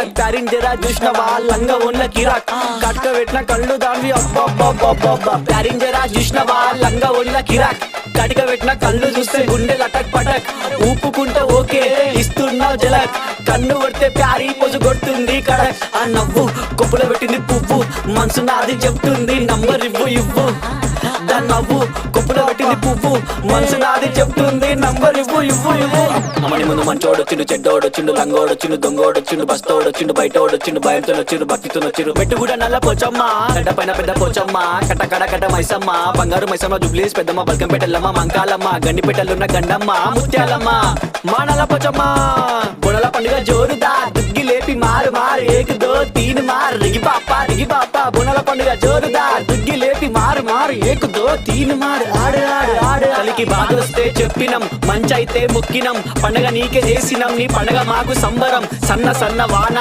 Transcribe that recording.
కిరాక్ ప్యారిన్ జరా చూసినవా లంగా ఉన్న కిరాక్ కట్క పెట్టిన కళ్ళు దాన్ని అబ్బబ్బబ్బబ్బబ్బ ప్యారిన్ జరా చూసినవా లంగా ఉన్న కిరాక్ కటిక పెట్టిన కళ్ళు చూస్తే గుండె లటక్ పటక్ ఊపుకుంటే ఓకే ఇస్తున్నావు జలక్ కన్ను కొడితే ప్యారీ పొజు కొడుతుంది కడక్ ఆ నవ్వు కొప్పులో పెట్టింది పువ్వు మనసు నాది చెప్తుంది నంబర్ ఇవ్వు దాని నవ్వు కొప్పులో పెట్టింది పువ్వు మనసు నాది చెప్తుంది నంబర్ ఇవ్వు అమ్మని ముందు మంచోడొచ్చిండు చెడ్డోడొచ్చిండు లంగోడొచ్చిండు దొంగోడొచ్చిండు బస్తోడొచ్చిండు బయటోడొచ్చిండు భయంతో వచ్చిండు భక్తితో వచ్చిండు మెట్టు కూడా నల్ల పోచమ్మ గడ్డ పైన పెద్ద పోచమ్మ కట్ట మైసమ్మ బంగారు మైసమ్మ జుబ్లీస్ పెద్దమ్మ బల్కంపేటల్లమ్మ మంకాలమ్మ గండిపేటలున్న గండమ్మ ముత్యాలమ్మ మా నల్ల పోచమ్మ బుడల పండుగ జోరుదా దుగ్గి లేపి మారు ఏక్ దో తీన్ మార్ రిగి పాప బుడల పండుగ జోరుదా దుగ్గి లేపి మారు ఏక్ దో తీన్ మార్ ఆడు కలికి బాధ వస్తే చెప్పినం మంచైతే ముక్కినం పండగ నీకే చేసినం నీ పండగ మాకు సంబరం సన్న వాన